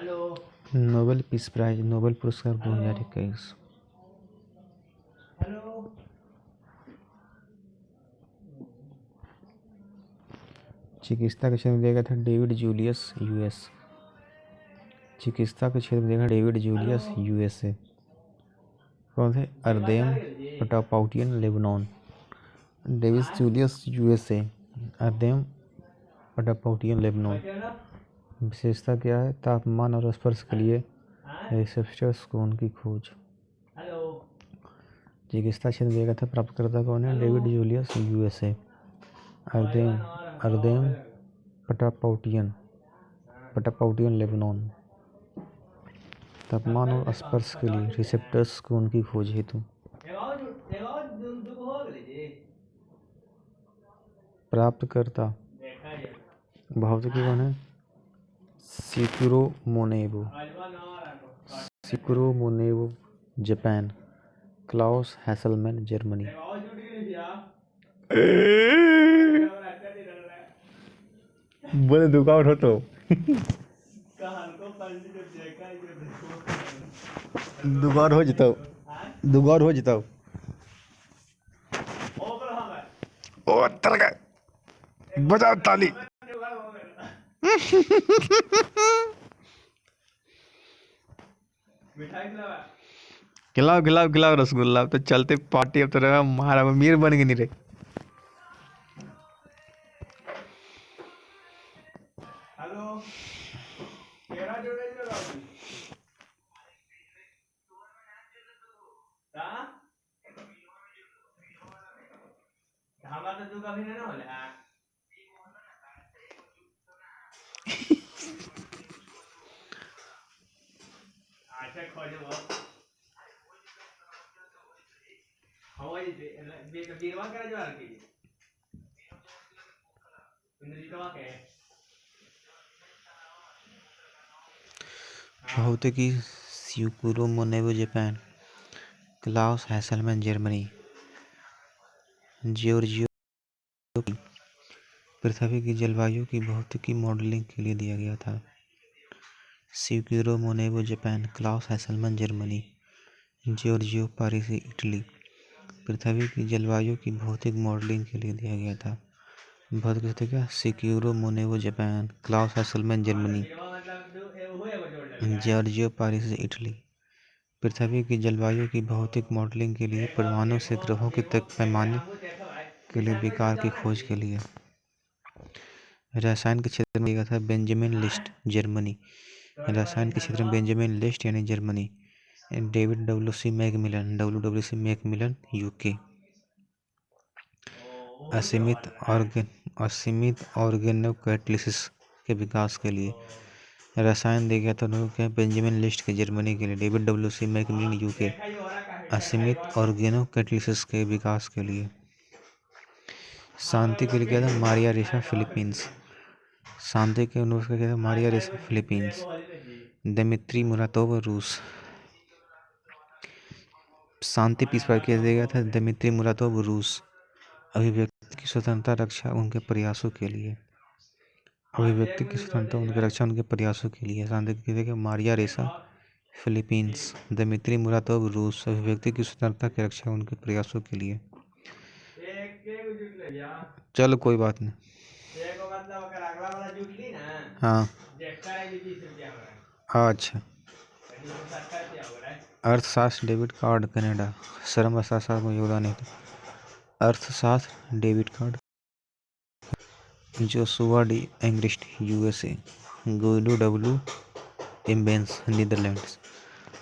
Nobel peace prize Nobel पुरस्कार 2021। चिकित्सा के क्षेत्र में दिया गया था डेविड जूलियस यूएस। चिकित्सा के क्षेत्र में दिया गया डेविड जूलियस यूएसए। कौन थे? Ardem Patapoutian Lebanon. David Julius USA, Ardem Patapoutian Lebanon. विशेषता क्या है? तापमान और स्पर्श के लिए रिसेप्टर्स कोण की खोज। चिकित्सा क्षेत्र दिया गया था प्राप्तकर्ता कौन है? David Julius USA. Ardem Patapoutian Lebanon. तापमान और स्पर्श के लिए रिसेप्टर्स कोण की खोज हेतु। प्राप्तकर्ता भौतिकी कौन है? Syukuro Manabe Japan. Klaus Hasselmann Germany. बोले दुकान हो तो दुगार हो जिताओ ओ तरगा बजाओ ताली। खिलाओ रसगुल्ला। तो चलते पार्टी अब तो रहा महारा अमीर बन गई नहीं रे। भौतिकी Syukuro Manabe Japan. Klaus Hasselmann Germany. Giorgio पृथ्वी की जलवायु की भौतिकी मॉडलिंग के लिए दिया गया था। Syukuro Manabe Japan. Klaus Hasselmann Germany. Giorgio Parisi Italy. पृथ्वी की जलवायु की भौतिक मॉडलिंग के लिए दिया गया था। भौतिक क्षेत्र क्या? Syukuro Manabe Japan. Klaus Hasselmann Germany. Giorgio Parisi Italy. पृथ्वी की जलवायु की भौतिक मॉडलिंग के लिए परमाणु से ग्रहों के तक पैमाने के लिए विकार की खोज के लिए। रसायन के क्षेत्र में दिया था बेंजामिन लिस्ट जर्मनी। रसायन के क्षेत्र में बेंजामिन लिस्ट यानी Germany. David W C. MacMillan UK. असीमित ऑर्गेनोकैटालिसिस के विकास के लिए रसायन दिया गया था क्या? बेंजामिन लिस्ट के जर्मनी के लिए। David W C. MacMillan UK. असीमित ऑर्गेनोकैटालिसिस के विकास के लिए। शांति के लिए क्या था? मारिया रेसा फिलीपींस। शांति के अनुरूप क्या था? मारिया रेसा फिलीपींस। दिमित्री मुरातोव रूस। शांति पीस प्राइज किया दिया गया था दिमित्री मुरातोव रूस। अभिव्यक्ति की स्वतंत्रता रक्षा उनके प्रयासों के लिए। अभिव्यक्ति की स्वतंत्रता उनकी रक्षा उनके प्रयासों के लिए। शांति के मारिया रेसा फिलीपींस। दिमित्री मुरातोव रूस। अभिव्यक्ति की स्वतंत्रता की रक्षा उनके प्रयासों के लिए। चलो कोई बात नहीं। हाँ अच्छा। अर्थशास्त्र डेबिट कार्ड कनाडा। श्रम अर्थशास्त्र में योगदान है। अर्थशास्त्र डेबिट Card Joshua D Angrist USA. Guido W Imbens Netherlands.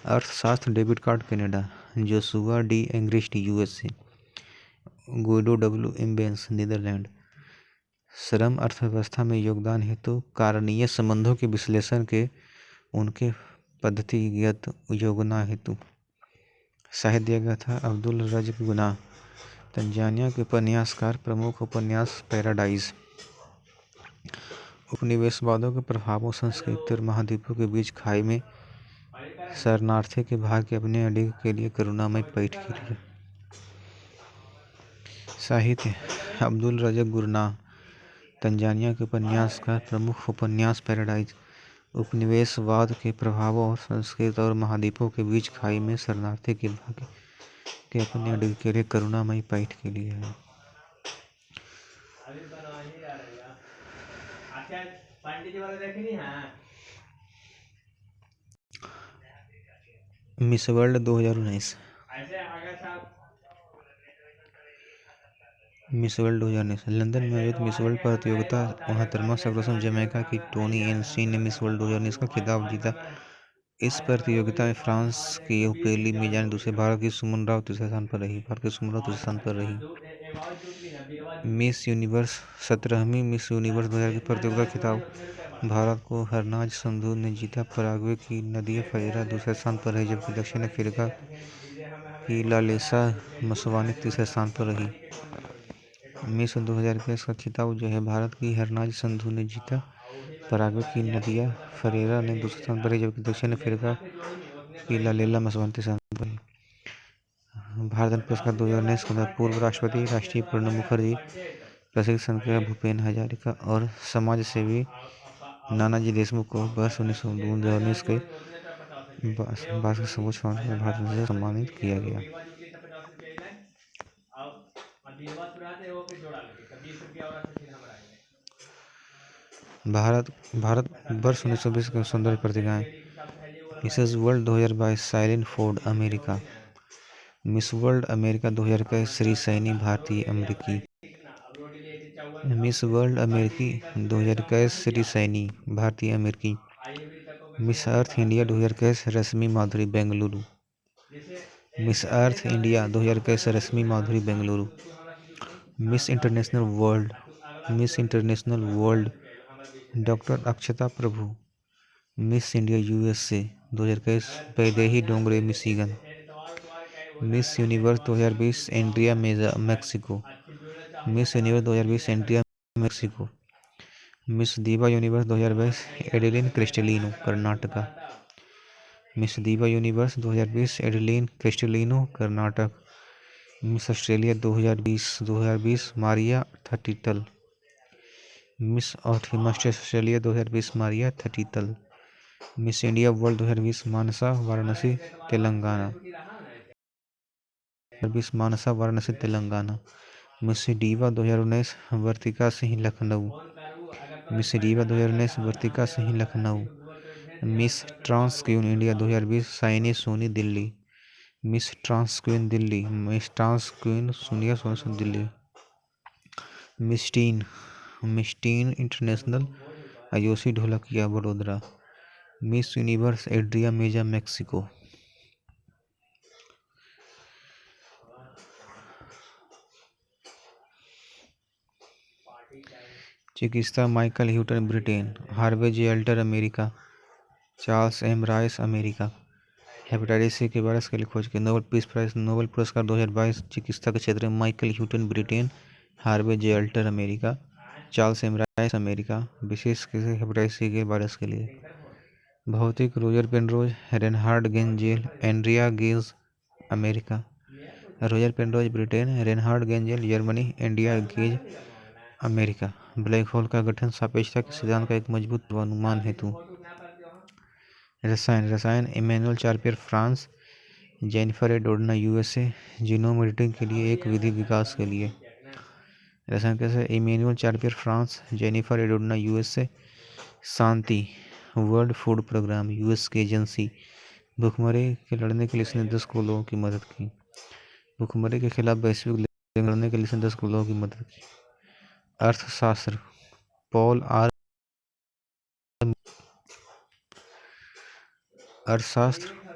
अर्थशास्त्र डेबिट Card Canada. Joshua D Angrist USA. Guido W Imbens Netherland. श्रम अर्थव्यवस्था में योगदान हेतु कारणीय संबंधों के विश्लेषण के उनके पद्धतिगत योगदान हेतु साहित्य दिया गया था अब्दुल रज़्क़ गुनाह। तंजानिया के उपन्यासकार। प्रमुख उपन्यास पैराडाइज। उपनिवेशवादों के प्रभावों, संस्कृति और महाद्वीपों के बीच खाई में शरणार्थी के भाग्य अपने अडिग के लिए करुणामय पैठ के लिए। साहित्य अब्दुल रज़्क़ गुनाह। तंजानिया के उपन्यासकार। प्रमुख उपन्यास पैराडाइज। उपनिवेशवाद के प्रभावों और संस्कृत और महाद्वीपों के बीच खाई में शरणार्थी के भाग्य के अपने अडिग के लिए करुणामयी पैठ के लिए है। Miss world 2019। Miss world 2019 London में आयोजित मिस वर्ल्ड प्रतियोगिता 69वां सर्वप्रथम जमैका की टोनी एनसी ने मिस वर्ल्ड 2019 का खिताब जीता। इस प्रतियोगिता में फ्रांस की पेली मिजान दूसरे, भारत की सुमन राव तीसरे स्थान पर रही। मिस यूनिवर्स 17वीं मिस यूनिवर्स 2000 की प्रतियोगिता खिताब भारत को हरनाज संधू ने जीता। पराग्वे की नदिया फरेरा दूसरे स्थान पर रही, जबकि दक्षिण अफ्रीका की लालेसा मसवानी तीसरे स्थान पर रही। मिस 2021 का खिताब जो है भारत की हरनाज संधू ने जीता। पराग्वे की नदिया फरेरा ने दूसरे स्थान पर रही, जबकि दक्षिण अफ्रीका की लालेला मसवानी तीसरे स्थान पर रही। भारत रत्न पुरस्कार 2019 को पूर्व राष्ट्रपति राष्ट्रीय प्रणब मुखर्जी, प्रसिद्ध संगीतकार भूपेन हजारिका और समाज सेवी नानाजी देशमुख को वर्ष 2019 के भारत के सर्वोच्च सम्मान भारत रत्न से सम्मानित किया गया। भारत वर्ष 1920 के सौंदर्य पत्रिकाएं। Mrs world 2022 silent Ford America. Miss world America 2021 Shri Saini भारतीय अमेरिकी। मिस वर्ल्ड अमेरिकी 2021 श्री सैनी भारतीय अमेरिकी। Miss Earth India 2021 Rashmi Madhuri Bengaluru. Miss Earth India 2021 Rashmi Madhuri Bengaluru. Miss International World doctor Akshata Prabhu. Miss India USA 2021 Vaidehi Dongre Michigan. Miss Universe 2020 Andrea Meza Mexico. Miss Universe 2020 Andrea Mexico. Miss Diva Universe 2022 Adline Castelino Karnataka. Miss Diva Universe 2020 Adline Castelino Karnataka. Miss Australia 2020 Maria Thattil. Miss Australia 2020 Maria Thattil. Miss India World 2020 मानसा Varanasi Telangana. Varanasi Telangana. Miss Diva 2019 Vartika Singh Lucknow. Miss Diva 2019 Vartika Singh Lucknow. Miss Trans Queen India 2020 Saini Soni Delhi. Miss Trans Queen Delhi. Miss Trans Queen Sonia Soni Delhi. Miss Teen International Ayushi Dholakia Vadodara. Miss Universe Andrea Meza Mexico. चिकित्सा Michael Houghton Britain. Harvey J Alter America. Charles M Rice America. Hepatitis C के virus के लिए खोज की Nobel पुरस्कार 2022 चिकित्सा के क्षेत्र में Michael Houghton Britain. Harvey J Alter America. Charles M Rice America. विशेष किसी हेपेटाइटिस सी के वायरस के लिए। भौतिक Roger Penrose Reinhard Genzel Andrea Ghez America. Roger Penrose Britain. Reinhard Genzel Germany. Andrea Ghez America. Black hole का गठन सापेक्षता के सिद्धांत का एक मजबूत पूर्वानुमान हेतु। रसायन इमैनुअल चार्पियर फ्रांस। जेनिफर ए डोडना यूएसए। जीनोम एडिटिंग के लिए एक विधि विकास के लिए। रसायन कैसे इमैनुअल चार्पियर फ्रांस। जेनिफर ए डोडना यूएसए। शांति वर्ल्ड फूड प्रोग्राम यूएस की एजेंसी। भूखमरी के लड़ने के लिए इसने 10 करोड़ लोगों की मदद की। भूखमरी के खिलाफ वैश्विक लड़ने के लिए इसने 10 करोड़ लोगों की मदद की। अर्थशास्त्र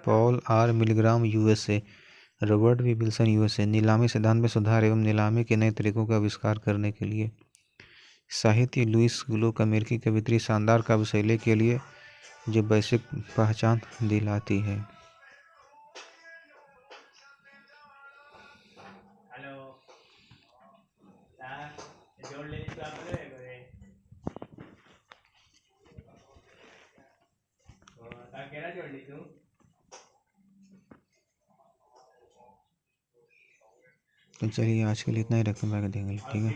Paul R Milgrom USA. Robert V Wilson USA. नीलामी सिद्धांत में सुधार एवं नीलामी के नए तरीकों का आविष्कार करने के लिए। साहित्य लुइस ग्लुक अमेरिकी कवियत्री शानदार काव्य शैली के लिए जो वैश्विक पहचान दिलाती है। तो चलिए आज के लिए इतना ही रखते हैं, ठीक है।